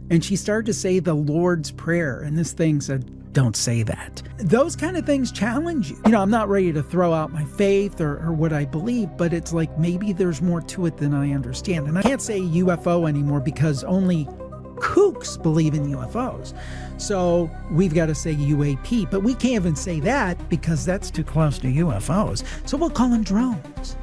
And she started to say the Lord's Prayer, and this thing said, don't say that. Those kind of things challenge you. I'm not ready to throw out my faith or what I believe, but it's like maybe there's more to it than I understand. And I can't say UFO anymore because only kooks believe in UFOs. So we've got to say UAP, but we can't even say that because that's too close to UFOs. So we'll call them drones.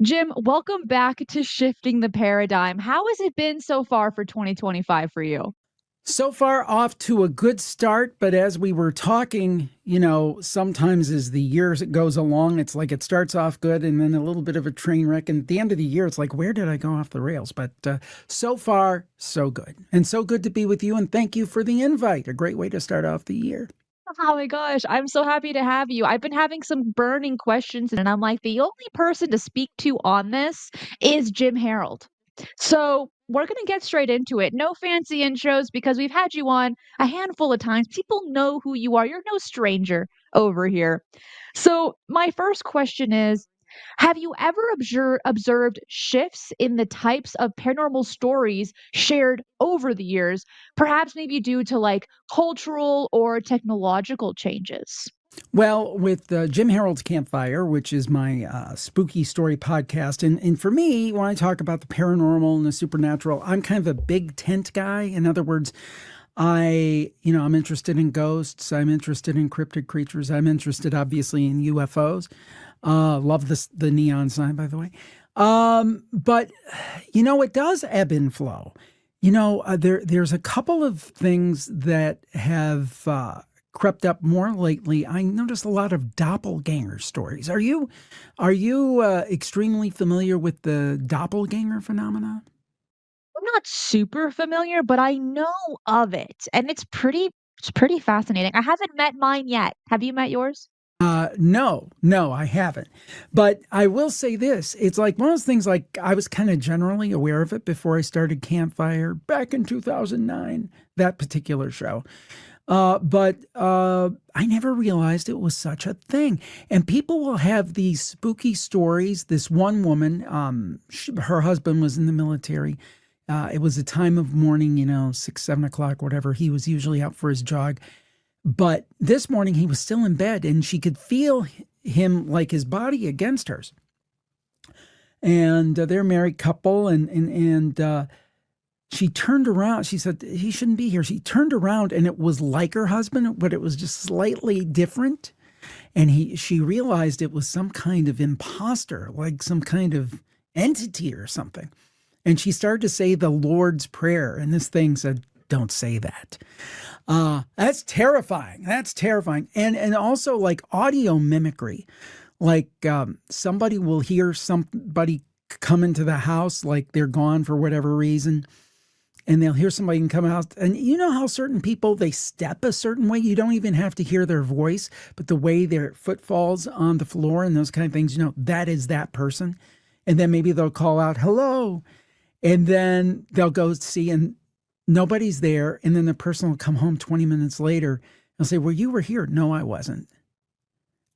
Jim, welcome back to Shifting the Paradigm. How has it been so far for 2025 for you? So far off to a good start, but as we were talking, sometimes as the year goes along, it's like it starts off good and then a little bit of a train wreck. And at the end of the year, it's like, where did I go off the rails? But so far, so good. And so good to be with you. And thank you for the invite. A great way to start off the year. Oh my gosh, I'm so happy to have you. I've been having some burning questions, and I'm like, the only person to speak to on this is Jim Harold. So we're going to get straight into it. No fancy intros because we've had you on a handful of times. People know who you are. You're no stranger over here. So, my first question is, have you ever observed shifts in the types of paranormal stories shared over the years, perhaps maybe due to like cultural or technological changes? Well, with Jim Harold's Campfire, which is my spooky story podcast, and for me, when I talk about the paranormal and the supernatural, I'm kind of a big tent guy. In other words, I'm interested in ghosts. I'm interested in cryptid creatures. I'm interested, obviously, in UFOs. Love the neon sign, by the way. But it does ebb and flow. There's a couple of things that have crept up more lately. I noticed a lot of doppelganger stories. Are you extremely familiar with the doppelganger phenomena? I'm not super familiar, but I know of it, and it's pretty fascinating. I haven't met mine yet. Have you met yours? No, I haven't. But I will say this. It's like one of those things like I was kind of generally aware of it before I started Campfire back in 2009, that particular show. But I never realized it was such a thing. And people will have these spooky stories. This one woman, her husband was in the military. It was a time of morning, 6, 7 o'clock, whatever. He was usually out for his jog. But this morning he was still in bed and she could feel him, like his body against hers. And they're a married couple and she turned around. She said, he shouldn't be here. She turned around and it was like her husband, but it was just slightly different. And she realized it was some kind of imposter, like some kind of entity or something. And she started to say the Lord's Prayer. And this thing said, don't say that. That's terrifying. That's terrifying. And also like audio mimicry, like somebody will hear somebody come into the house, like they're gone for whatever reason, and they'll hear somebody come out. And you know how certain people, they step a certain way. You don't even have to hear their voice, but the way their foot falls on the floor and those kind of things, that is that person. And then maybe they'll call out, hello. And then they'll go see and nobody's there. And then the person will come home 20 minutes later and say, well, you were here. No, I wasn't.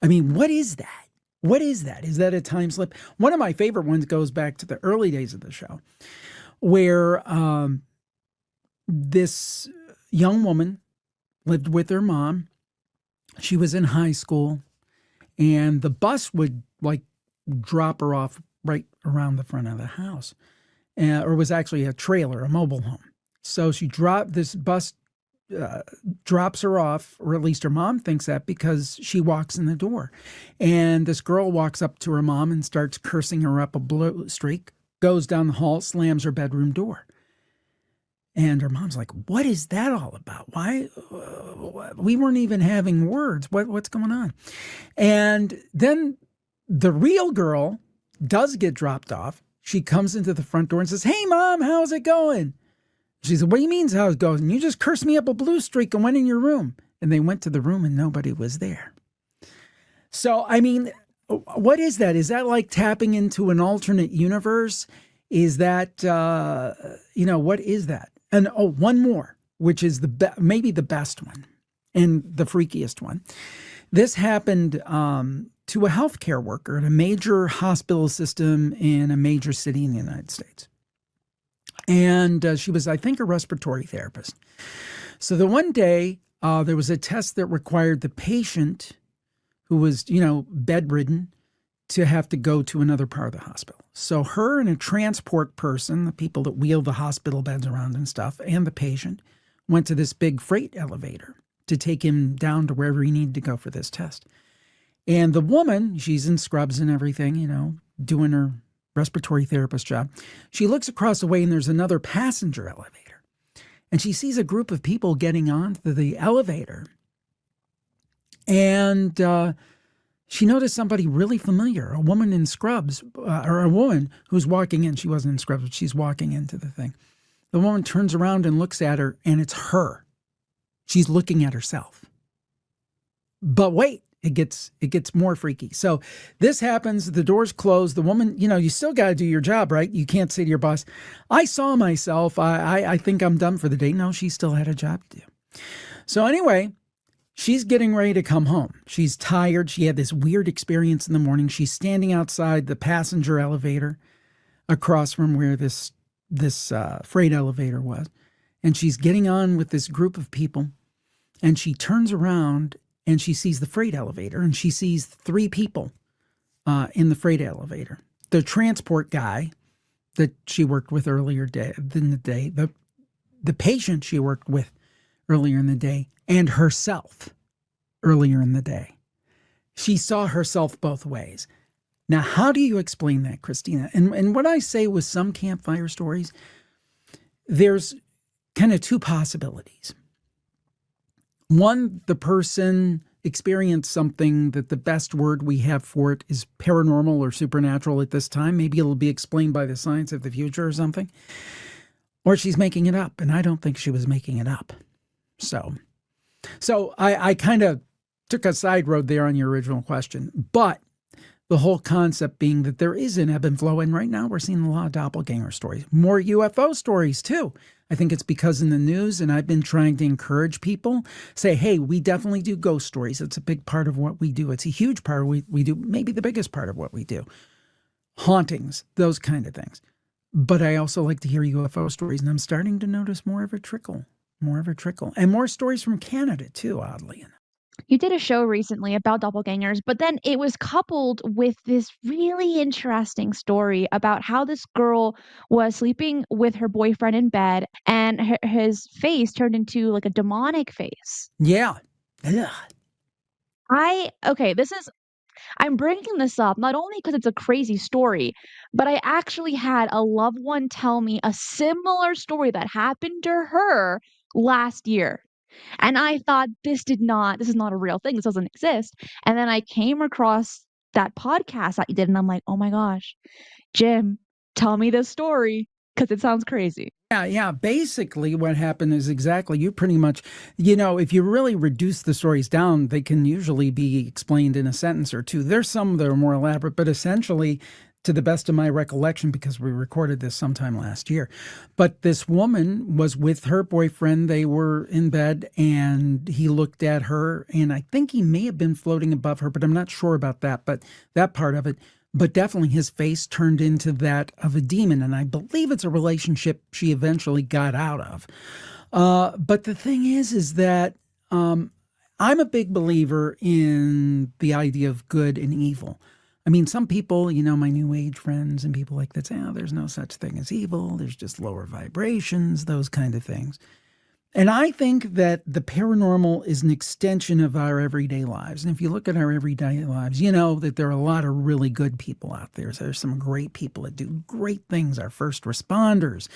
I mean, what is that? What is that? Is that a time slip? One of my favorite ones goes back to the early days of the show where this young woman lived with her mom. She was in high school and the bus would like drop her off right around the front of the house. Or it was actually a trailer, a mobile home. So this bus drops her off, or at least her mom thinks that because she walks in the door. And this girl walks up to her mom and starts cursing her up a blue streak, goes down the hall, slams her bedroom door. And her mom's like, what is that all about? Why? We weren't even having words. What's going on? And then the real girl does get dropped off. She comes into the front door and says, hey, Mom, how's it going? She said, what do you mean how it goes? And you just cursed me up a blue streak and went in your room. And they went to the room and nobody was there. So, I mean, what is that? Is that like tapping into an alternate universe? is that, what is that? And one more, which is maybe the best one and the freakiest one. This happened to a healthcare worker at a major hospital system in a major city in the United States. And she was, I think, a respiratory therapist. So the one day, there was a test that required the patient who was, bedridden to have to go to another part of the hospital. So her and a transport person, the people that wheel the hospital beds around and stuff, and the patient went to this big freight elevator to take him down to wherever he needed to go for this test. And the woman, she's in scrubs and everything, doing her respiratory therapist job. She looks across the way and there's another passenger elevator. And she sees a group of people getting onto the elevator. And she noticed somebody really familiar, a woman in scrubs, or a woman who's walking in. She wasn't in scrubs, but she's walking into the thing. The woman turns around and looks at her, and it's her. She's looking at herself. But wait, it gets more freaky. So this happens, the doors close, the woman, you still got to do your job, right? You can't say to your boss, I saw myself, I think I'm done for the day. No, she still had a job to do. So anyway, she's getting ready to come home. She's tired. She had this weird experience in the morning. She's standing outside the passenger elevator across from where this freight elevator was. And she's getting on with this group of people. And she turns around and she sees the freight elevator. And she sees 3 people in the freight elevator. The transport guy that she worked with earlier in the day, the patient she worked with earlier in the day, and herself earlier in the day. She saw herself both ways. Now, how do you explain that, Cristina? And what I say with some campfire stories, there's kind of 2 possibilities. One, the person experienced something that the best word we have for it is paranormal or supernatural at this time. Maybe it'll be explained by the science of the future or something. Or she's making it up, and I don't think she was making it up. So I kind of took a side road there on your original question, but the whole concept being that there is an ebb and flow, and right now we're seeing a lot of doppelganger stories, more UFO stories too. I think it's because in the news, and I've been trying to encourage people, say, hey, we definitely do ghost stories. It's a big part of what we do. It's a huge part of what we do, maybe the biggest part of what we do. Hauntings, those kind of things. But I also like to hear UFO stories, and I'm starting to notice more of a trickle. And more stories from Canada too, oddly enough. You did a show recently about doppelgangers, but then it was coupled with this really interesting story about how this girl was sleeping with her boyfriend in bed and his face turned into like a demonic face. Yeah. Yeah. I'm bringing this up not only because it's a crazy story, but I actually had a loved one tell me a similar story that happened to her last year. And I thought this is not a real thing. This doesn't exist. And then I came across that podcast that you did, and I'm like, oh my gosh, Jim, tell me this story because it sounds crazy. Yeah. Basically, what happened is exactly, you pretty much, if you really reduce the stories down, they can usually be explained in a sentence or 2. There's some that are more elaborate, but essentially, to the best of my recollection, because we recorded this sometime last year, but this woman was with her boyfriend. They were in bed, and he looked at her, and I think he may have been floating above her, but I'm not sure about that part of it. But definitely his face turned into that of a demon, and I believe it's a relationship she eventually got out of. But the thing is that I'm a big believer in the idea of good and evil. I mean, some people, my New Age friends and people like that say, oh, there's no such thing as evil. There's just lower vibrations, those kind of things. And I think that the paranormal is an extension of our everyday lives. And if you look at our everyday lives, you know that there are a lot of really good people out there. So there's some great people that do great things. Our first responders,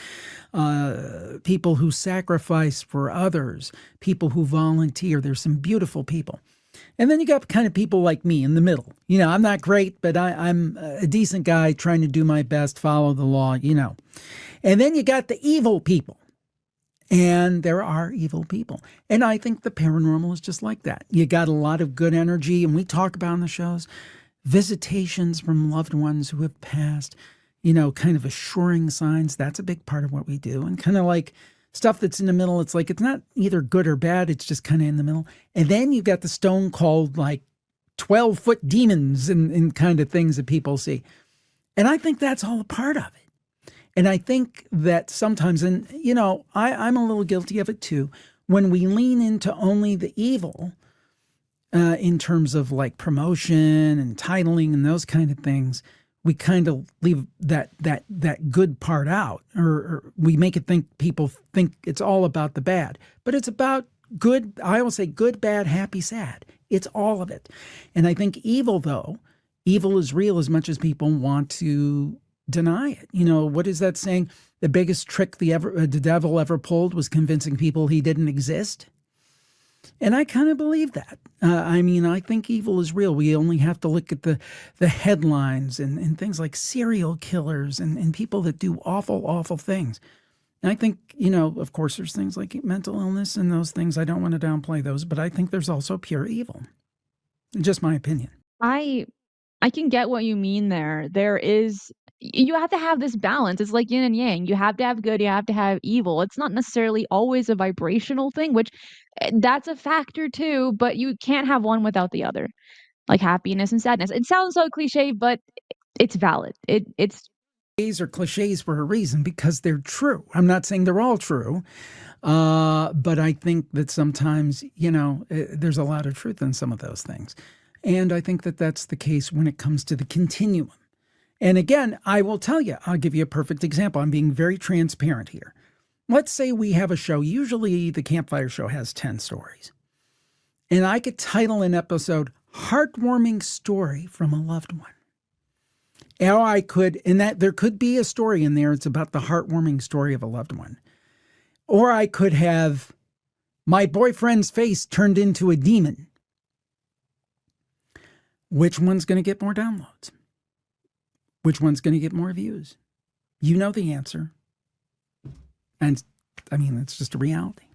people who sacrifice for others, people who volunteer. There's some beautiful people. And then you got kind of people like me in the middle. I'm not great, but I'm a decent guy trying to do my best, follow the law, And then you got the evil people. And there are evil people. And I think the paranormal is just like that. You got a lot of good energy, and we talk about in the shows visitations from loved ones who have passed, kind of assuring signs. That's a big part of what we do. And kind of like stuff that's in the middle, it's like it's not either good or bad, it's just kind of in the middle. And then you've got the stone cold, like 12-foot demons and kind of things that people see. And I think that's all a part of it. And I think that sometimes, and I'm a little guilty of it too, when we lean into only the evil, in terms of like promotion and titling and those kind of things, we kind of leave that good part out, or we make it think people think it's all about the bad, but it's about good. I always say good, bad, happy, sad. It's all of it. And I think evil is real as much as people want to deny it. What is that saying? The biggest trick the devil ever pulled was convincing people he didn't exist. And I kind of believe that. I think evil is real. We only have to look at the headlines and things like serial killers and people that do awful, awful things. And I think, of course, there's things like mental illness and those things. I don't want to downplay those, but I think there's also pure evil. Just my opinion. I can get what you mean there. You have to have this balance. It's like yin and yang. You have to have good, you have to have evil. It's not necessarily always a vibrational thing, which that's a factor too, but you can't have one without the other. Like happiness and sadness. It sounds so cliche, but it's valid. It's These are cliches for a reason because they're true. I'm not saying they're all true, but I think that sometimes, there's a lot of truth in some of those things. And I think that that's the case when it comes to the continuum. And again, I will tell you, I'll give you a perfect example. I'm being very transparent here. Let's say we have a show. Usually the Campfire Show has 10 stories. And I could title an episode, Heartwarming Story from a Loved One. Or I could, and that there could be a story in there. It's about the heartwarming story of a loved one. Or I could have My Boyfriend's Face Turned into a Demon. Which one's going to get more downloads? Which one's going to get more views? You know the answer. And it's just a reality.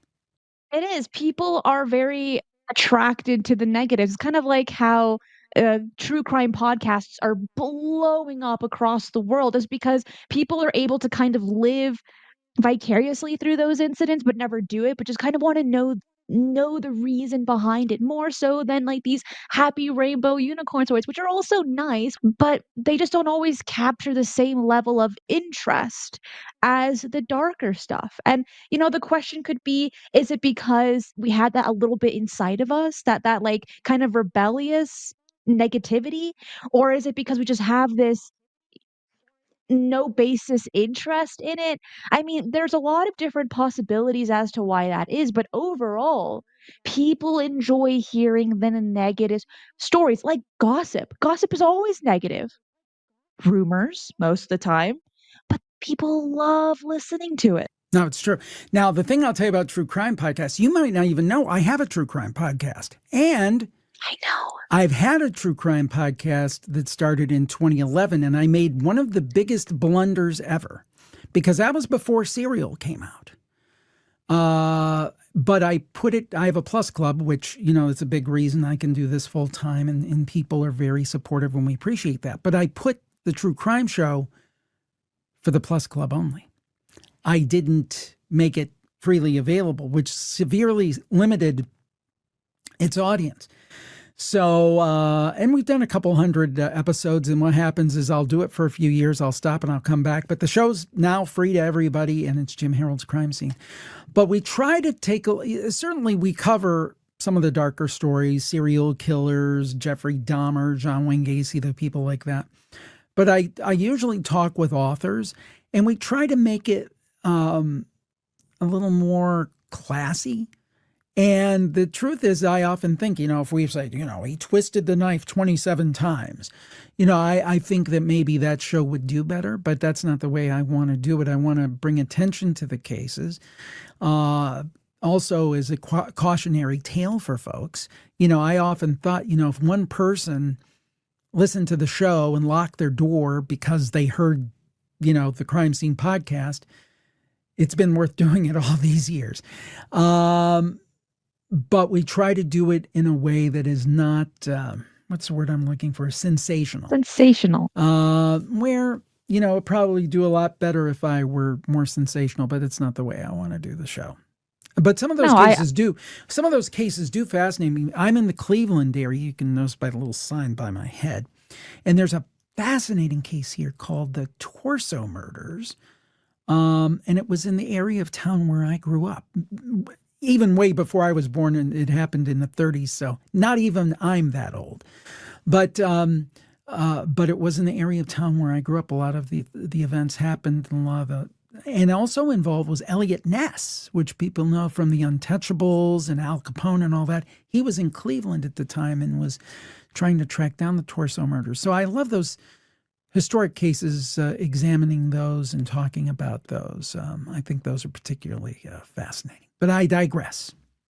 It is. People are very attracted to the negatives. It's kind of like how true crime podcasts are blowing up across the world, is because people are able to kind of live vicariously through those incidents, but never do it, but just kind of want to know the reason behind it more so than like these happy rainbow unicorn stories, which are also nice, but they just don't always capture the same level of interest as the darker stuff. And the question could be, is it because we had that a little bit inside of us, that like kind of rebellious negativity, or is it because we just have this no basis interest in it? There's a lot of different possibilities as to why that is, but overall, people enjoy hearing the negative stories, like gossip. Gossip is always negative. Rumors, most of the time, but people love listening to it. No, it's true. Now, the thing I'll tell you about true crime podcasts, you might not even know I have a true crime podcast. And I know. I've had a true crime podcast that started in 2011, and I made one of the biggest blunders ever because that was before Serial came out. But I have a Plus Club, which, it's a big reason I can do this full time, and people are very supportive and we appreciate that. But I put the True Crime Show for the Plus Club only. I didn't make it freely available, which severely limited its audience. So, and we've done a couple hundred episodes, and what happens is I'll do it for a few years, I'll stop and I'll come back. But the show's now free to everybody, and it's Jim Harold's Crime Scene. But we try to certainly we cover some of the darker stories, serial killers, Jeffrey Dahmer, John Wayne Gacy, the people like that. But I usually talk with authors, and we try to make it a little more classy. And the truth is, I often think, if we say, he twisted the knife 27 times, I think that maybe that show would do better, but that's not the way I want to do it. I want to bring attention to the cases. Also, as a cautionary tale for folks, I often thought, if one person listened to the show and locked their door because they heard, the Crime Scene podcast, it's been worth doing it all these years. But we try to do it in a way that is not, what's the word I'm looking for? Sensational. Sensational. Where it'd probably do a lot better if I were more sensational, but it's not the way I want to do the show. But some of those No, I cases do. Some of those cases do fascinate me. I'm in the Cleveland area. You can notice by the little sign by my head. And there's a fascinating case here called the Torso Murders. And it was in the area of town where I grew up, even way before I was born, and it happened in the 30s. So not even I'm that old. But it was in the area of town where I grew up. A lot of the events happened, and a lot of the and also involved was Elliot Ness, which people know from the Untouchables and Al Capone and all that. He was in Cleveland at the time and was trying to track down the Torso murders. So I love those historic cases, examining those and talking about those. I think those are particularly fascinating. But I digress.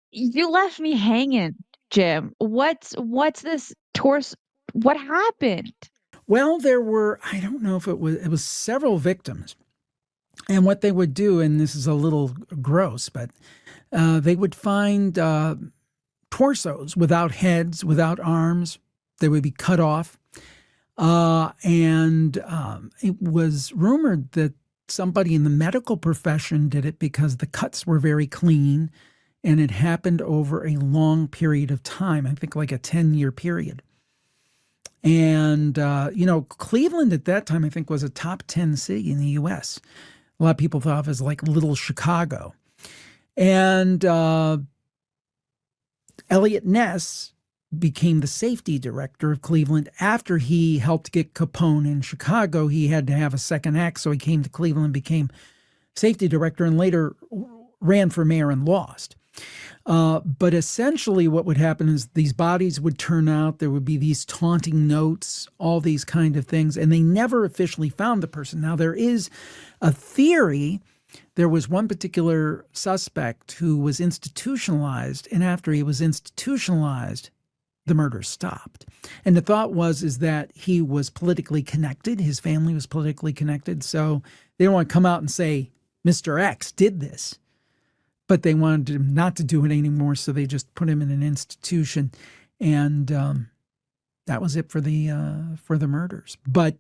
You left me hanging, Jim. What's this torso? What happened? Well, there were, I don't know if it was several victims. And what they would do, and this is a little gross, but they would find torsos without heads, without arms. They would be cut off. And it was rumored that somebody in the medical profession did it because the cuts were very clean and it happened over a long period of time, I think like a 10-year period. And, Cleveland at that time, I think, was a top 10 city in the U.S. A lot of people thought of as like little Chicago. And Elliot Ness became the safety director of Cleveland after he helped get Capone in Chicago. He had to have a second act, so he came to Cleveland, became safety director, and later ran for mayor and lost. But essentially what would happen is these bodies would turn out, there would be these taunting notes, all these kind of things, and they never officially found the person. Now, there is a theory. There was one particular suspect who was institutionalized, and after he was institutionalized, the murder stopped. And the thought is that he was politically connected. His family was politically connected. So they don't want to come out and say, Mr. X did this. But they wanted him not to do it anymore, so they just put him in an institution. And that was it for the murders. But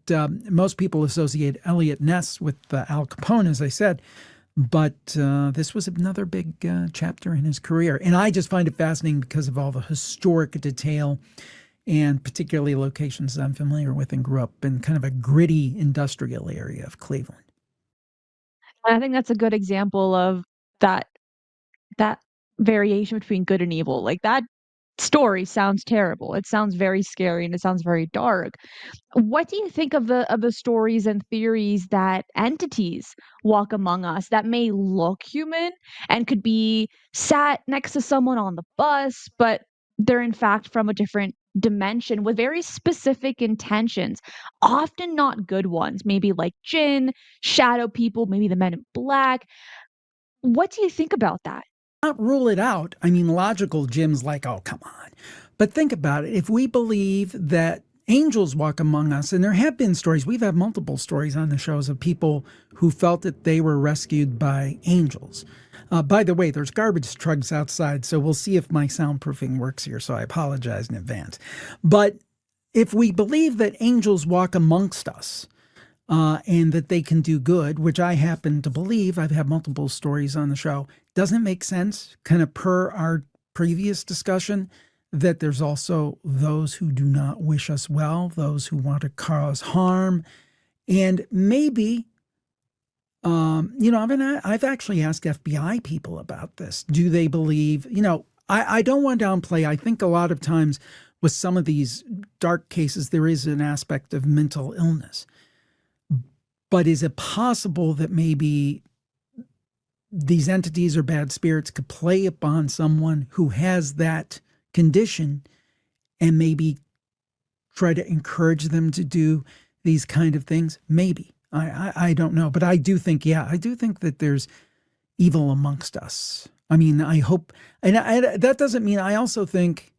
most people associate Elliot Ness with Al Capone, as I said. But this was another big chapter in his career. And I just find it fascinating because of all the historic detail and particularly locations I'm familiar with and grew up in kind of a gritty industrial area of Cleveland. I think that's a good example of that that variation between good and evil. Like, that story sounds terrible. It sounds very scary and it sounds very dark. What do you think of the stories and theories that entities walk among us that may look human and could be sat next to someone on the bus, but they're in fact from a different dimension with very specific intentions, often not good ones, maybe like Jinn, shadow people, maybe the men in black. What do you think about that? Not rule it out. I mean, logical Jim's like, oh, come on. But think about it. If we believe that angels walk among us, and there have been stories, we've had multiple stories on the shows of people who felt that they were rescued by angels. By the way, there's garbage trucks outside, so we'll see if my soundproofing works here, so I apologize in advance. But if we believe that angels walk amongst us, and that they can do good, which I happen to believe, I've had multiple stories on the show, doesn't it make sense, kind of per our previous discussion, that there's also those who do not wish us well, those who want to cause harm. And maybe, I've actually asked FBI people about this. Do they believe, I don't want to downplay. I think a lot of times with some of these dark cases, there is an aspect of mental illness. But is it possible that maybe these entities or bad spirits could play upon someone who has that condition and maybe try to encourage them to do these kind of things? Maybe. I don't know. But I do think that there's evil amongst us. I mean, I hope, and that doesn't mean, I also think,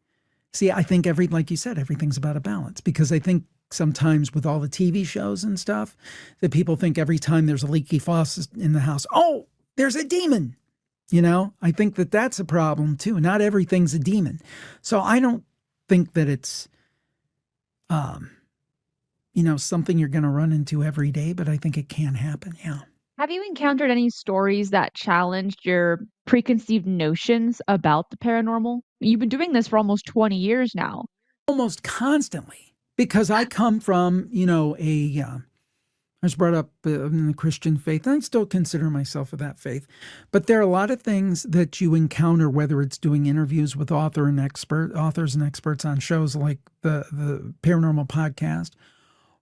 I think like you said, everything's about a balance, because I think sometimes with all the TV shows and stuff that people think every time there's a leaky faucet in the house, oh, there's a demon. I think that that's a problem too. Not everything's a demon. So I don't think that it's, something you're going to run into every day, but I think it can happen. Yeah. Have you encountered any stories that challenged your preconceived notions about the paranormal? You've been doing this for almost 20 years now. Almost constantly, because I come from, I was brought up in the Christian faith, and I still consider myself of that faith. But there are a lot of things that you encounter, whether it's doing interviews with authors and experts on shows like the Paranormal Podcast,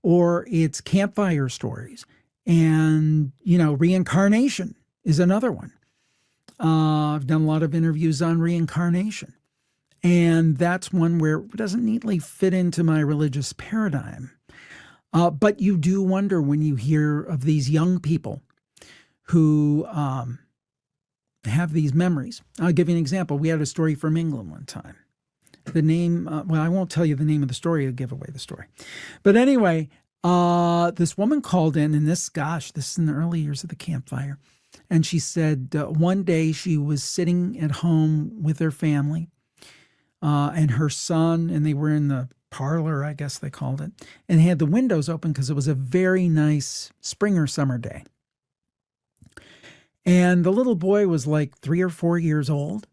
or it's campfire stories. And, reincarnation is another one. I've done a lot of interviews on reincarnation. And that's one where it doesn't neatly fit into my religious paradigm. But you do wonder when you hear of these young people who have these memories. I'll give you an example. We had a story from England one time. The name, I won't tell you the name of the story. It'll give away the story. But anyway, this woman called in, and this is in the early years of the campfire. And she said one day she was sitting at home with her family and her son, and they were in the parlor, I guess they called it, and had the windows open because it was a very nice spring or summer day. And the little boy was like 3 or 4 years old,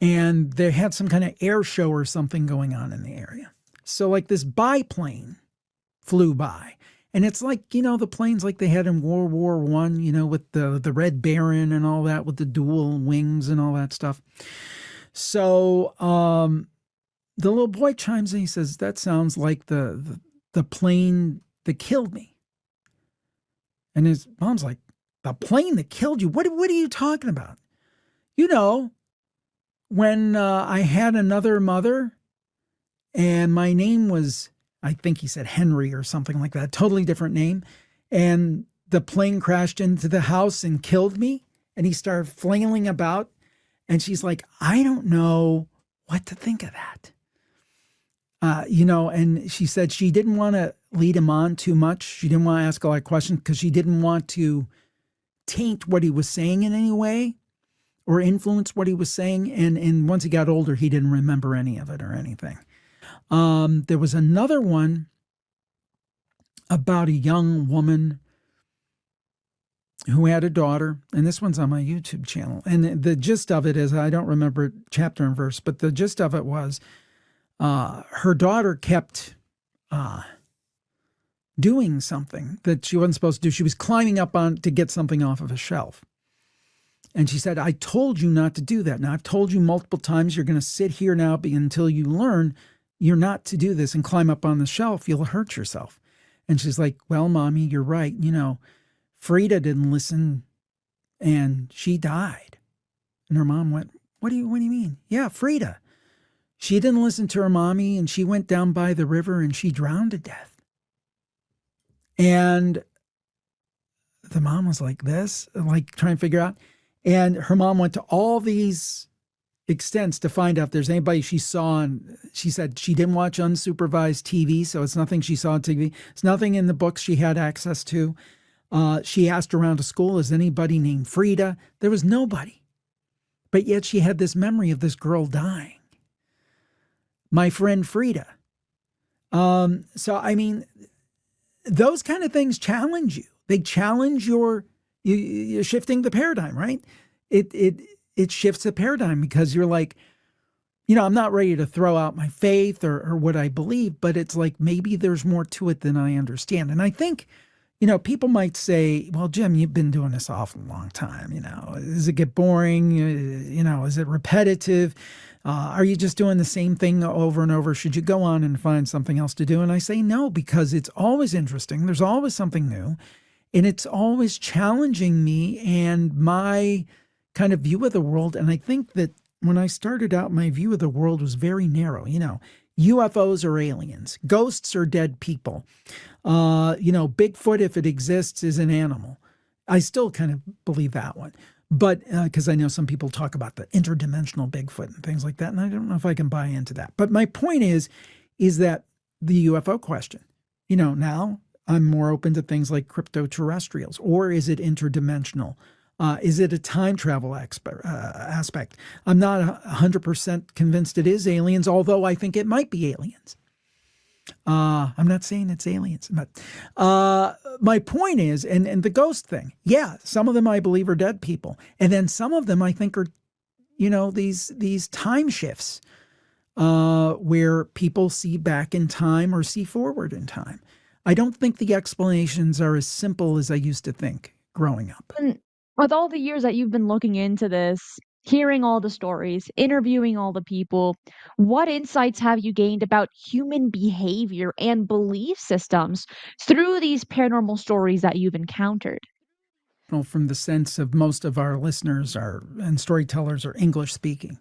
and they had some kind of air show or something going on in the area. So like this biplane flew by, and it's like, the planes like they had in World War I, with the Red Baron and all that, with the dual wings and all that stuff. So the little boy chimes in. He says, "That sounds like the plane that killed me." And his mom's like, "The plane that killed you? What are you talking about?" When I had another mother, and my name was, I think he said Henry or something like that, totally different name, and the plane crashed into the house and killed me, and he started flailing about, and she's like, "I don't know what to think of that." And she said she didn't want to lead him on too much. She didn't want to ask a lot of questions because she didn't want to taint what he was saying in any way or influence what he was saying. And once he got older, he didn't remember any of it or anything. There was another one about a young woman who had a daughter, and this one's on my YouTube channel. And the gist of it is, I don't remember chapter and verse, but the gist of it was, her daughter kept doing something that she wasn't supposed to do. She was climbing up on to get something off of a shelf. And she said, "I told you not to do that. Now, I've told you multiple times you're going to sit here now until you learn you're not to do this and climb up on the shelf. You'll hurt yourself." And she's like, "Well, Mommy, you're right. Frida didn't listen and she died." And her mom went, what do you mean?" "Yeah, Frida. She didn't listen to her mommy, and she went down by the river and she drowned to death." And the mom was like this, like trying to figure out. And her mom went to all these extents to find out if there's anybody she saw. And she said she didn't watch unsupervised TV, so it's nothing she saw on TV. It's nothing in the books she had access to. She asked around to school, "Is anybody named Frida?" There was nobody. But yet she had this memory of this girl dying. My friend Frida. So, I mean, those kind of things challenge you. They challenge you're shifting the paradigm, right? It shifts the paradigm because you're like, I'm not ready to throw out my faith or what I believe, but it's like maybe there's more to it than I understand. And I think, people might say, "Well, Jim, you've been doing this awful long time. Does it get boring? Is it repetitive? Are you just doing the same thing over and over? Should you go on and find something else to do?" And I say no, because it's always interesting. There's always something new, and it's always challenging me and my kind of view of the world. And I think that when I started out, my view of the world was very narrow. UFOs are aliens. Ghosts are dead people. Bigfoot, if it exists, is an animal. I still kind of believe that one. But because I know some people talk about the interdimensional Bigfoot and things like that, and I don't know if I can buy into that. But my point is that the UFO question, now I'm more open to things like crypto-terrestrials, or is it interdimensional? Is it a time travel aspect? I'm not 100% convinced it is aliens, although I think it might be aliens. I'm not saying it's aliens, but my point is, and the ghost thing, yeah, some of them I believe are dead people. And then some of them I think are, these time shifts where people see back in time or see forward in time. I don't think the explanations are as simple as I used to think growing up. And with all the years that you've been looking into this, hearing all the stories, interviewing all the people, what insights have you gained about human behavior and belief systems through these paranormal stories that you've encountered? Well, from the sense of most of our listeners and storytellers are English speaking.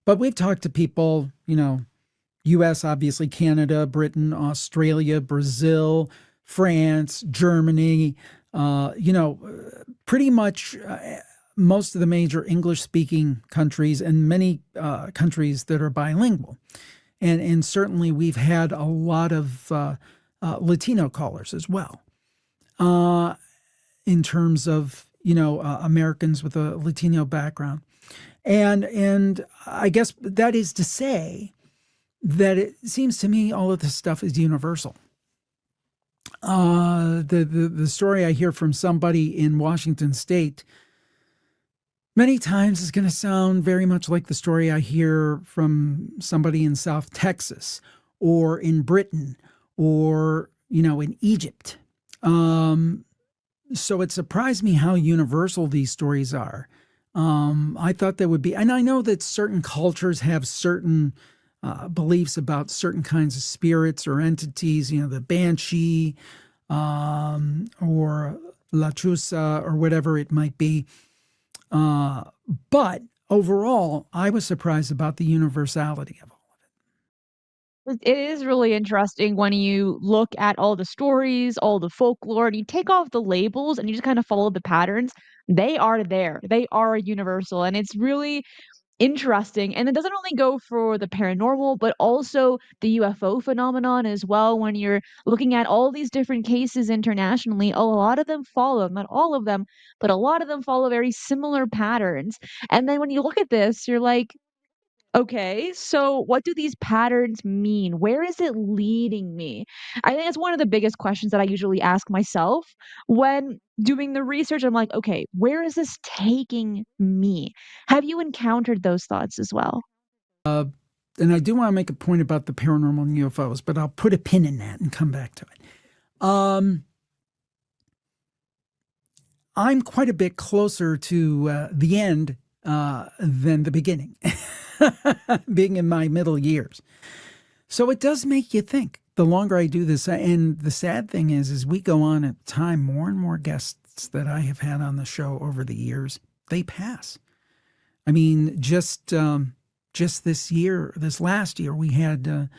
But we've talked to people, US, obviously, Canada, Britain, Australia, Brazil, France, Germany, pretty much most of the major English speaking countries and many countries that are bilingual. And certainly we've had a lot of Latino callers as well, in terms of, Americans with a Latino background. And I guess that is to say that it seems to me all of this stuff is universal. The story I hear from somebody in Washington State many times is going to sound very much like the story I hear from somebody in South Texas or in Britain or, in Egypt. So it surprised me how universal these stories are. I thought there would be, and I know that certain cultures have certain beliefs about certain kinds of spirits or entities, the banshee or La Chusa or whatever it might be. But overall, I was surprised about the universality of all It is really interesting when you look at all the stories, all the folklore, and you take off the labels and you just kind of follow the patterns. They are there. They are universal. And it's really interesting, and it doesn't only go for the paranormal, but also the UFO phenomenon as well. When you're looking at all these different cases internationally, a lot of them follow, not all of them, but a lot of them follow very similar patterns. And then when you look at this, you're like, okay, so what do these patterns mean? Where is it leading me? I think that's one of the biggest questions that I usually ask myself when doing the research. I'm like, okay, where is this taking me? Have you encountered those thoughts as well? of it. And I do want to make a point about the paranormal and UFOs, but I'll put a pin in that and come back to it. I'm quite a bit closer to the end than the beginning, being in my middle years. So it does make you think. The longer I do this, and the sad thing is we go on at time, more and more guests that I have had on the show over the years, they pass. I mean, just this last year, we had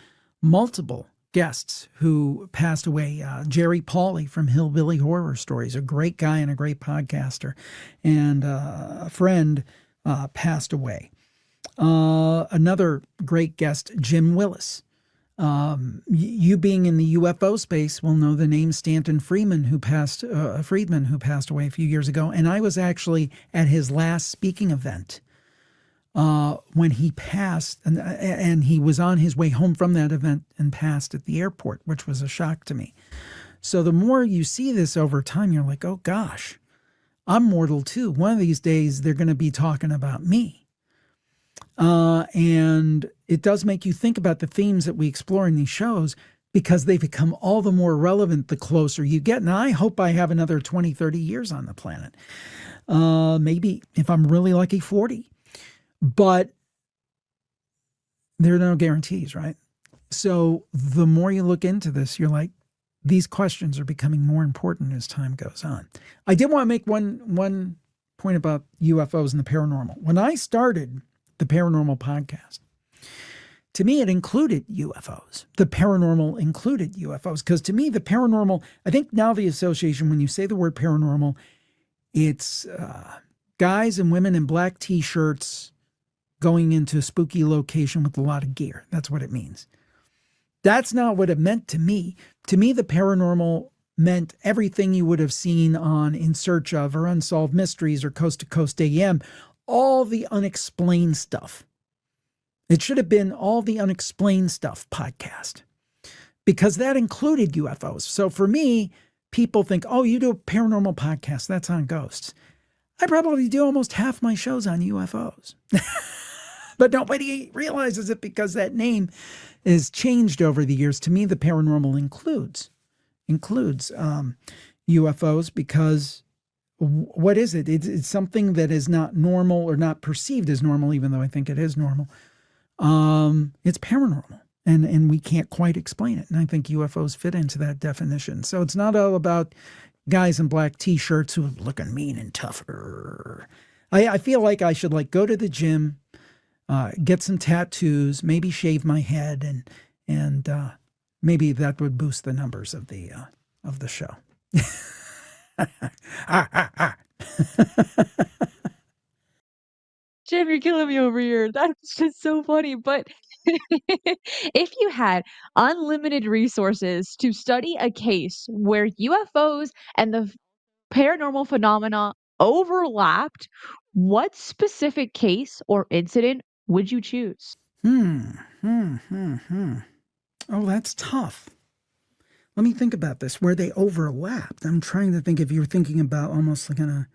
multiple guests who passed away. Jerry Pauly from Hillbilly Horror Stories, a great guy and a great podcaster, and a friend passed away. Another great guest, Jim Willis. You being in the UFO space will know the name Stanton Friedman, who passed away a few years ago. And I was actually at his last speaking event when he passed, and he was on his way home from that event and passed at the airport, which was a shock to me. So the more you see this over time, you're like, oh gosh, I'm mortal too. One of these days, they're going to be talking about me. And it does make you think about the themes that we explore in these shows, because they become all the more relevant the closer you get. And I hope I have another 20, 30 years on the planet. Maybe, if I'm really lucky, 40. But there are no guarantees, right? So the more you look into this, you're like, these questions are becoming more important as time goes on. I did want to make one point about UFOs and the paranormal. When I started the paranormal podcast, to me, it included UFOs. The paranormal included UFOs. Because to me, the paranormal, I think now the association, when you say the word paranormal, it's guys and women in black T-shirts going into a spooky location with a lot of gear. That's what it means. That's not what it meant to me. To me, the paranormal meant everything you would have seen on In Search Of or Unsolved Mysteries or Coast to Coast AM, all the unexplained stuff. It should have been All the Unexplained Stuff podcast, because that included UFOs. So for me, people think, oh, you do a paranormal podcast, that's on ghosts. I probably do almost half my shows on UFOs. But nobody realizes it because that name is changed over the years. To me, the paranormal includes UFOs because what is it? It's something that is not normal or not perceived as normal, even though I think it is normal. It's paranormal, and we can't quite explain it. And I think UFOs fit into that definition. So it's not all about guys in black T-shirts who are looking mean and tougher. I feel like I should go to the gym, get some tattoos, maybe shave my head, and maybe that would boost the numbers of the show. Jim, you're killing me over here. That's just so funny. But if you had unlimited resources to study a case where UFOs and the paranormal phenomena overlapped, what specific case or incident would you choose? Oh, that's tough. Let me think about this, where they overlapped. I'm trying to think if you're thinking about almost like a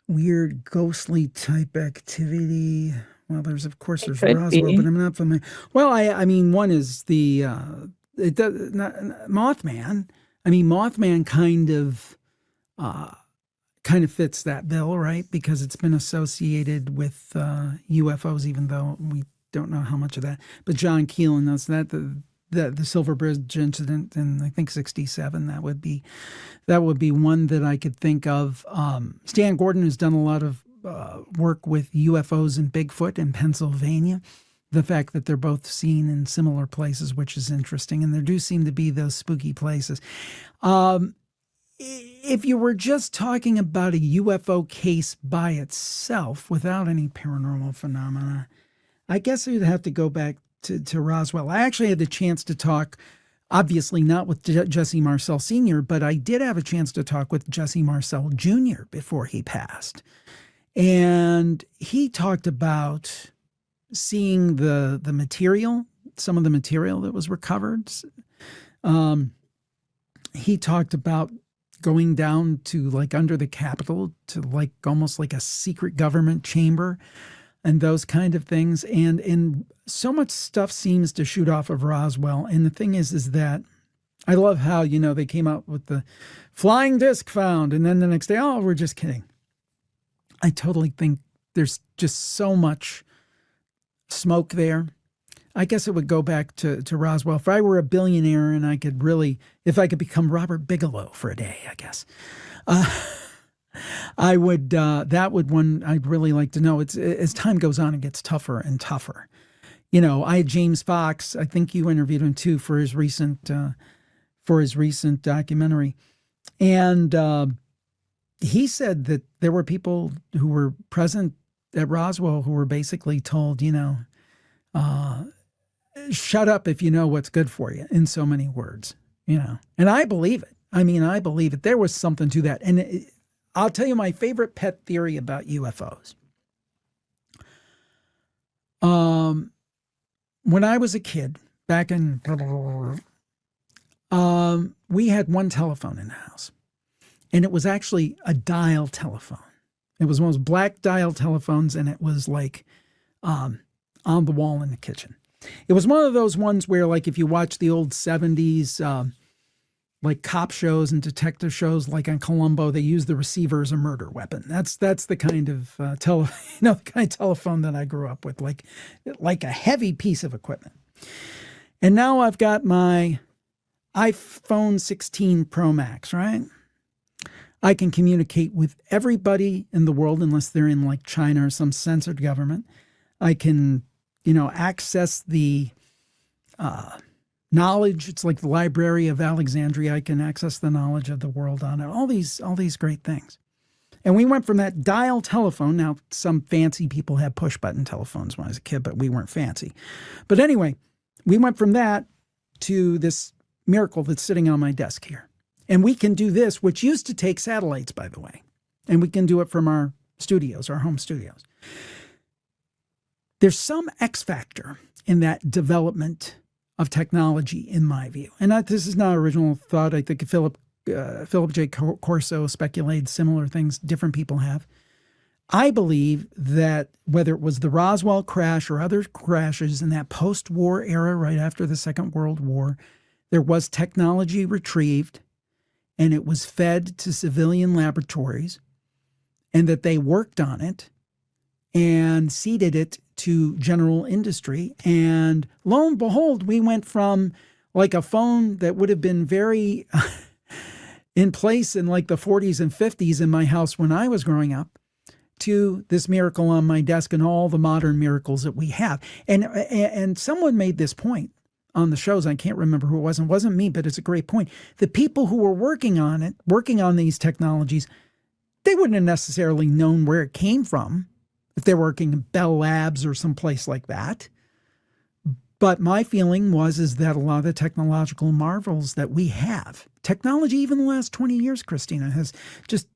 weird ghostly type activity. Well, there's Could Roswell, be. but I'm not familiar. Well, I mean, one is the Mothman. I mean, Mothman kind of fits that bill, right? Because it's been associated with UFOs, even though we don't know how much of that. But John Keelan knows that the Silver Bridge incident in I think '67. That would be one that I could think of. Stan Gordon has done a lot of work with UFOs and Bigfoot in Pennsylvania. The fact that they're both seen in similar places, which is interesting, and there do seem to be those spooky places. If you were just talking about a UFO case by itself, without any paranormal phenomena, I guess you'd have to go back to Roswell. I actually had the chance to talk, obviously not with Jesse Marcel Sr., but I did have a chance to talk with Jesse Marcel Jr. before he passed. And he talked about seeing the material, some of the material that was recovered. He talked about going down to under the Capitol to almost like a secret government chamber and those kind of things. And so much stuff seems to shoot off of Roswell. And the thing is that I love how, they came out with the flying disc found. And then the next day, oh, we're just kidding. I totally think there's just so much smoke there. I guess it would go back to Roswell. If I were a billionaire and I could if I could become Robert Bigelow for a day, I guess. I would, that would one I'd really like to know. It's as time goes on, it gets tougher and tougher. I had James Fox, I think you interviewed him too for his recent documentary. And he said that there were people who were present at Roswell who were basically told, shut up if you know what's good for you, in so many words, And I believe it. I mean, I believe it. There was something to that. And I'll tell you my favorite pet theory about UFOs. When I was a kid, back in, we had one telephone in the house. And it was actually a dial telephone. It was one of those black dial telephones, and it was on the wall in the kitchen. It was one of those ones where, if you watch the old 70s, cop shows and detective shows, on Columbo, they use the receiver as a murder weapon. That's the kind of the kind of telephone that I grew up with, like a heavy piece of equipment. And now I've got my iPhone 16 Pro Max, right? I can communicate with everybody in the world, unless they're in China or some censored government. I can, access the knowledge. It's like the Library of Alexandria. I can access the knowledge of the world on it. All these great things. And we went from that dial telephone. Now, some fancy people had push button telephones when I was a kid, but we weren't fancy. But anyway, we went from that to this miracle that's sitting on my desk here. And we can do this, which used to take satellites, by the way. And we can do it from our studios, our home studios. There's some X factor in that development of technology, in my view. And this is not original thought. I think Philip J. Corso speculated similar things different people have. I believe that whether it was the Roswell crash or other crashes in that post-war era right after the Second World War, there was technology retrieved and it was fed to civilian laboratories, and that they worked on it and seeded it to general industry. And lo and behold, we went from like a phone that would have been very in place in like the 40s and 50s in my house when I was growing up, to this miracle on my desk and all the modern miracles that we have. And someone made this point on the shows. I can't remember who it was. It wasn't me, but it's a great point. The people who were working on it, working on these technologies, they wouldn't have necessarily known where it came from if they're working in Bell Labs or someplace like that. But my feeling is that a lot of the technological marvels that we have, technology even the last 20 years, Cristina, has just,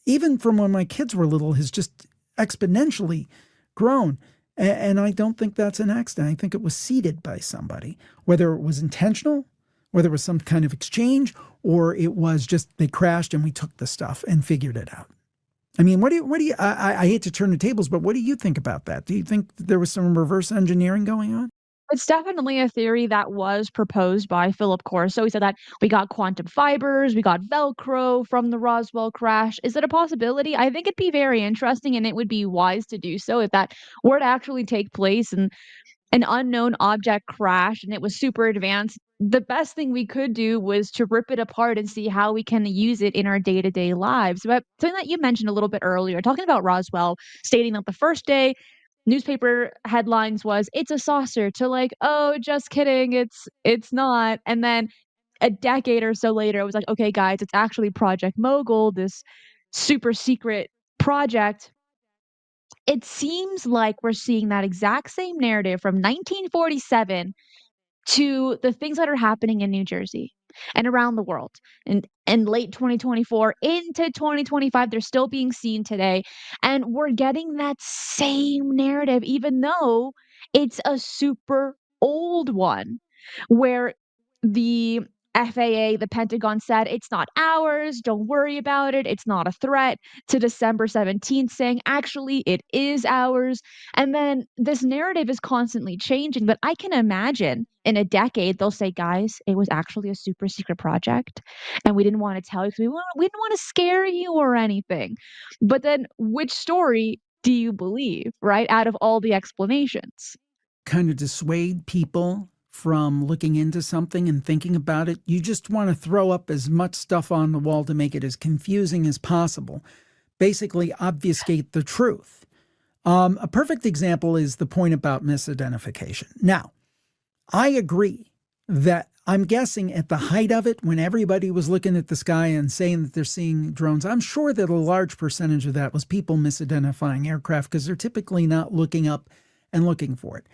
even from when my kids were little, has just exponentially grown. And I don't think that's an accident. I think it was seeded by somebody, whether it was intentional, whether it was some kind of exchange, or it was just they crashed and we took the stuff and figured it out. I mean, what do you, I hate to turn the tables, but what do you think about that? Do you think there was some reverse engineering going on? It's definitely a theory that was proposed by Philip Corso. He said that we got quantum fibers, we got Velcro from the Roswell crash. Is it a possibility? I think it'd be very interesting, and it would be wise to do so if that were to actually take place and an unknown object crashed and it was super advanced. The best thing we could do was to rip it apart and see how we can use it in our day-to-day lives. But something that you mentioned a little bit earlier, talking about Roswell, stating that the first day newspaper headlines was it's a saucer, to like, oh, just kidding, it's not. And then a decade or so later it was like, okay guys, it's actually Project Mogul, this super secret project. It seems like we're seeing that exact same narrative from 1947 to the things that are happening in New Jersey and around the world. And late 2024 into 2025, they're still being seen today. And we're getting that same narrative, even though it's a super old one, where the FAA, the Pentagon said, it's not ours, don't worry about it, it's not a threat, to December 17th saying, actually, it is ours. And then this narrative is constantly changing, but I can imagine in a decade, they'll say, guys, it was actually a super secret project. And we didn't want to tell you because we didn't want to scare you or anything. But then which story do you believe, right? Out of all the explanations? Kind of dissuade people from looking into something and thinking about it. You just want to throw up as much stuff on the wall to make it as confusing as possible. Basically, obfuscate the truth. A perfect example is the point about misidentification. Now, I agree that I'm guessing at the height of it, when everybody was looking at the sky and saying that they're seeing drones, I'm sure that a large percentage of that was people misidentifying aircraft because they're typically not looking up and looking for it.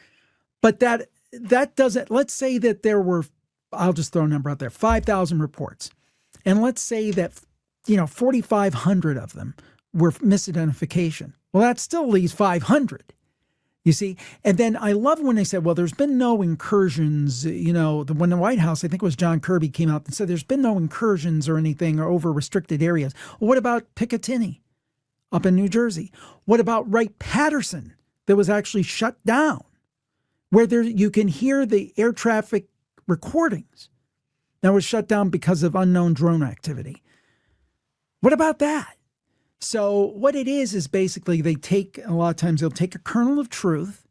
But that doesn't, let's say that there were, I'll just throw a number out there, 5,000 reports. And let's say that, 4,500 of them were misidentification. Well, that still leaves 500. You see? And then I love when they said, well, there's been no incursions, when the White House, I think it was John Kirby, came out and said there's been no incursions or anything or over restricted areas. Well, what about Picatinny up in New Jersey? What about Wright-Patterson that was actually shut down, where you can hear the air traffic recordings that was shut down because of unknown drone activity? What about that? So what it is basically a lot of times they'll take a kernel of truth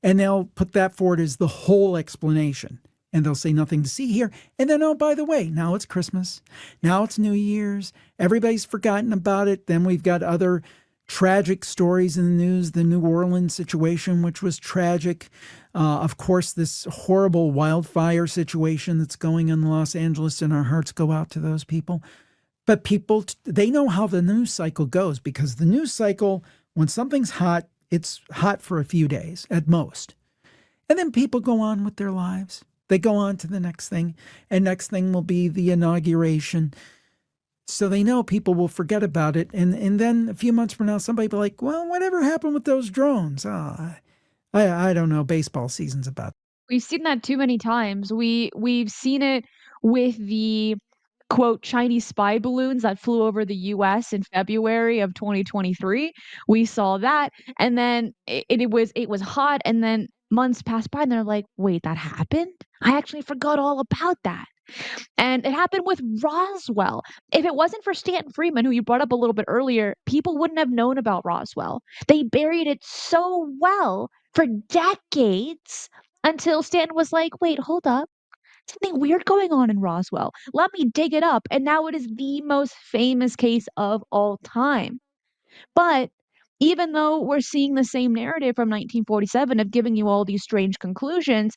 and they'll put that forward as the whole explanation. And they'll say nothing to see here. And then, oh, by the way, now it's Christmas. Now it's New Year's. Everybody's forgotten about it. Then we've got other tragic stories in the news. The New Orleans situation, which was tragic. Of course, this horrible wildfire situation that's going on in Los Angeles, and our hearts go out to those people. But people, they know how the news cycle goes, because the news cycle, when something's hot, it's hot for a few days at most. And then people go on with their lives. They go on to the next thing, and next thing will be the inauguration. So they know people will forget about it. And then a few months from now, somebody will be like, well, whatever happened with those drones? I don't know. Baseball season's about. We've seen that too many times. We've seen it with the quote Chinese spy balloons that flew over the US in February of 2023. We saw that, and then it was hot, and then months passed by and they're like, "Wait, that happened? I actually forgot all about that." And it happened with Roswell. If it wasn't for Stanton Friedman, who you brought up a little bit earlier, people wouldn't have known about Roswell. They buried it so well for decades until Stanton was like, wait, hold up. Something weird going on in Roswell. Let me dig it up. And now it is the most famous case of all time. But even though we're seeing the same narrative from 1947 of giving you all these strange conclusions,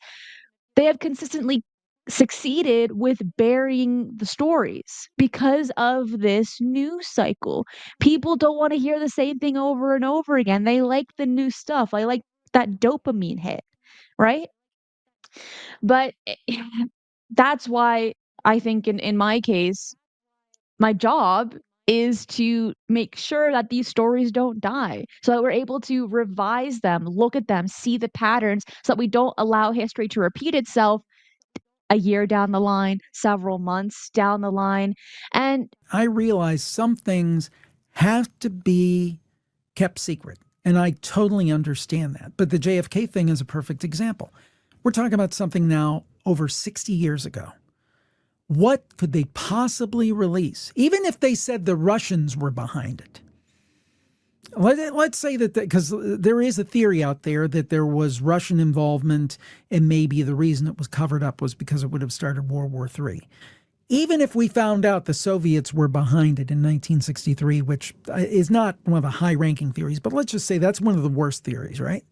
they have consistently succeeded with burying the stories because of this news cycle. People don't wanna hear the same thing over and over again. They like the new stuff. I like that dopamine hit, right? But that's why I think in my case, my job is to make sure that these stories don't die, so that we're able to revise them, look at them, see the patterns, so that we don't allow history to repeat itself a year down the line, several months down the line. And I realize some things have to be kept secret. And I totally understand that. But the JFK thing is a perfect example. We're talking about something now over 60 years ago. What could they possibly release? Even if they said the Russians were behind it. Let's say that, because there is a theory out there that there was Russian involvement, and maybe the reason it was covered up was because it would have started World War III. Even if we found out the Soviets were behind it in 1963, which is not one of the high-ranking theories, but let's just say that's one of the worst theories, right?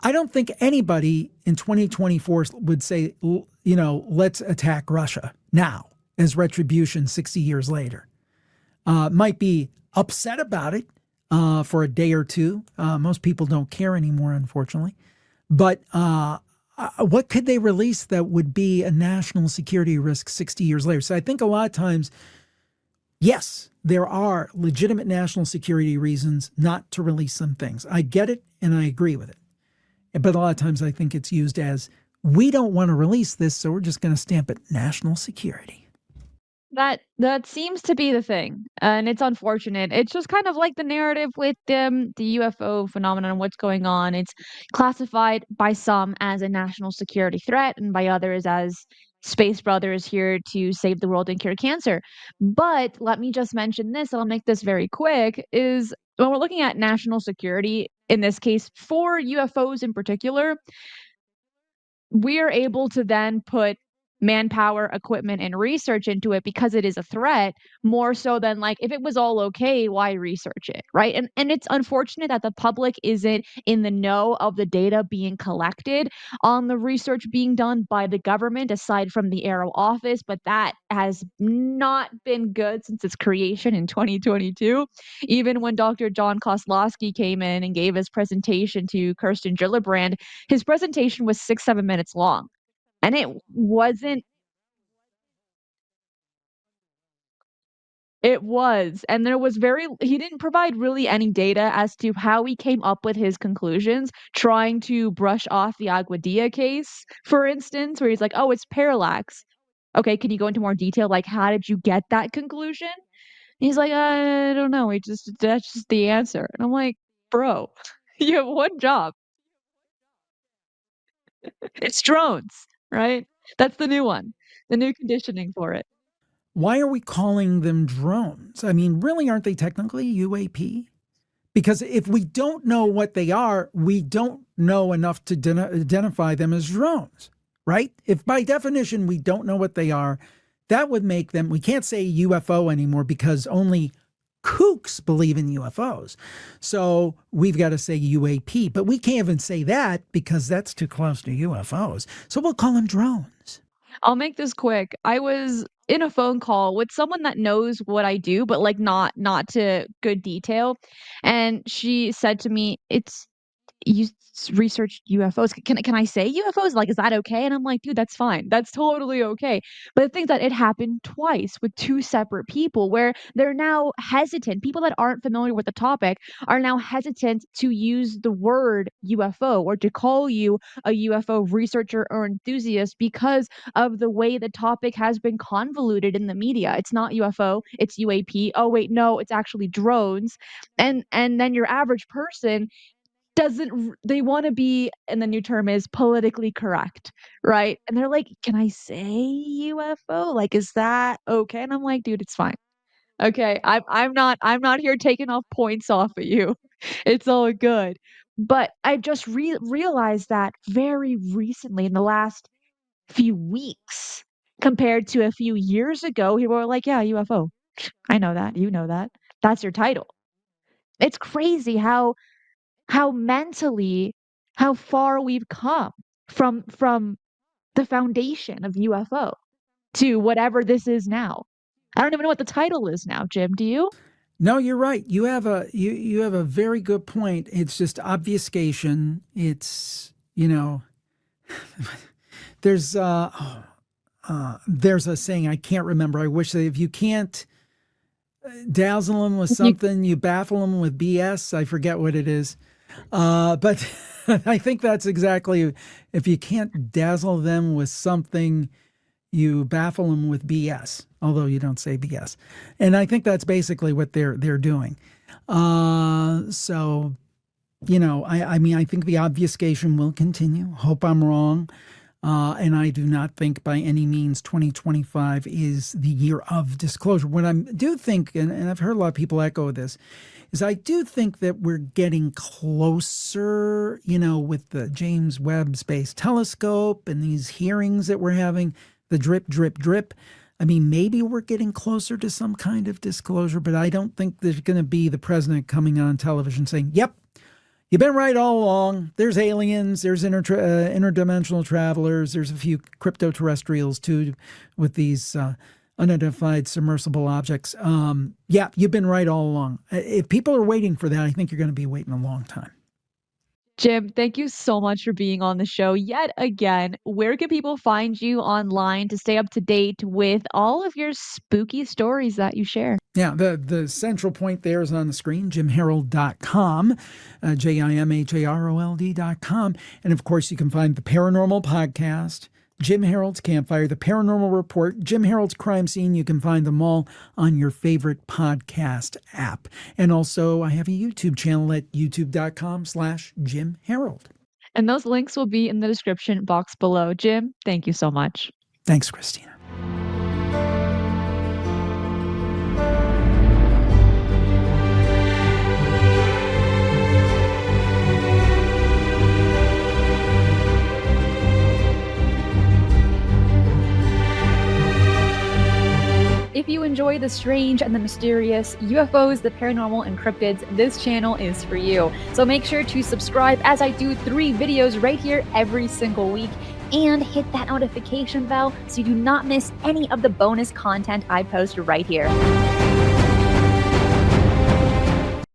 I don't think anybody in 2024 would say, let's attack Russia now as retribution 60 years later. Might be upset about it for a day or two. Most people don't care anymore, unfortunately. But what could they release that would be a national security risk 60 years later? So I think a lot of times, yes, there are legitimate national security reasons not to release some things. I get it, and I agree with it. But a lot of times I think it's used as, we don't want to release this, so we're just going to stamp it national security. that seems to be the thing, and it's unfortunate. It's just kind of like the narrative with the UFO phenomenon, what's going on. It's classified by some as a national security threat, and by others as Space Brothers here to save the world and cure cancer. But let me just mention this, and I'll make this very quick, is when we're looking at national security, in this case for UFOs in particular, we are able to then put manpower, equipment, and research into it because it is a threat more so than like if it was all okay, why research it, right? And it's unfortunate that the public isn't in the know of the data being collected on the research being done by the government aside from the Aero office, but that has not been good since its creation in 2022. Even when Dr. John Koslowski came in and gave his presentation to Kirsten Gillibrand, his presentation was 6, 7 minutes long, and it was, and there was very he didn't provide really any data as to how he came up with his conclusions, trying to brush off the Aguadilla case, for instance, where he's like, "Oh, it's parallax." "Okay, can you go into more detail? Like, how did you get that conclusion?" He's like, I don't know, it just that's just the answer." And I'm like, "Bro, you have one job. It's drones, right?" That's the new one, the new conditioning for it. Why are we calling them drones? I mean, really, aren't they technically UAP? Because if we don't know what they are, we don't know enough to identify them as drones, right? If by definition we don't know what they are, that would make them, we can't say UFO anymore because only kooks believe in UFOs. So we've got to say UAP, but we can't even say that because that's too close to UFOs. So we'll call them drones. I'll make this quick. I was in a phone call with someone that knows what I do, but, like, not to good detail, and she said to me, you researched UFOs. Can I say UFOs? Like, is that okay? And I'm like, dude, that's fine. That's totally okay. But the thing is that it happened twice with two separate people where they're now hesitant. People that aren't familiar with the topic are now hesitant to use the word UFO or to call you a UFO researcher or enthusiast because of the way the topic has been convoluted in the media. It's not UFO, it's UAP. Oh wait, no, it's actually drones. And then your average person they want to be, and the new term is politically correct, right? And they're like, "Can I say UFO? Like, is that okay?" And I'm like, "Dude, it's fine. Okay, I'm not here taking off points off of you. It's all good." But I just realized that very recently in the last few weeks compared to a few years ago, people were like, "Yeah, UFO. I know that. You know that. That's your title." It's crazy how mentally how far we've come from the foundation of UFO to whatever this is now. I don't even know what the title is now, Jim, do you? No, you're right. You have a very good point. It's just obfuscation. It's, there's there's a saying I can't remember. I wish that if you can't dazzle them with You something, you baffle them with BS. I forget what it is. But I think that's exactly, if you can't dazzle them with something, you baffle them with BS, although you don't say BS. And I think that's basically what they're doing. So, I mean, I think the obfuscation will continue. Hope I'm wrong. And I do not think by any means 2025 is the year of disclosure. What I do think, and I've heard a lot of people echo this, is I do think that we're getting closer, with the James Webb Space Telescope and these hearings that we're having, the drip, drip, drip. I mean, maybe we're getting closer to some kind of disclosure, but I don't think there's going to be the president coming on television saying, yep, you've been right all along. There's aliens, there's interdimensional travelers, there's a few crypto-terrestrials too with these unidentified submersible objects. Yeah, you've been right all along. If people are waiting for that, I think you're going to be waiting a long time. Jim, thank you so much for being on the show yet again. Where can people find you online to stay up to date with all of your spooky stories that you share? Yeah, the central point there is on the screen, jimharold.com, JIMHAROLD.com. And of course, you can find the Paranormal Podcast, Jim Harold's Campfire, the Paranormal Report, Jim Harold's Crime Scene. You can find them all on your favorite podcast app. And also, I have a YouTube channel at youtube.com/Jim Harold. And those links will be in the description box below. Jim, thank you so much. Thanks, Cristina. If you enjoy the strange and the mysterious, UFOs, the paranormal, and cryptids, this channel is for you. So make sure to subscribe as I do 3 videos right here every single week, and hit that notification bell so you do not miss any of the bonus content I post right here.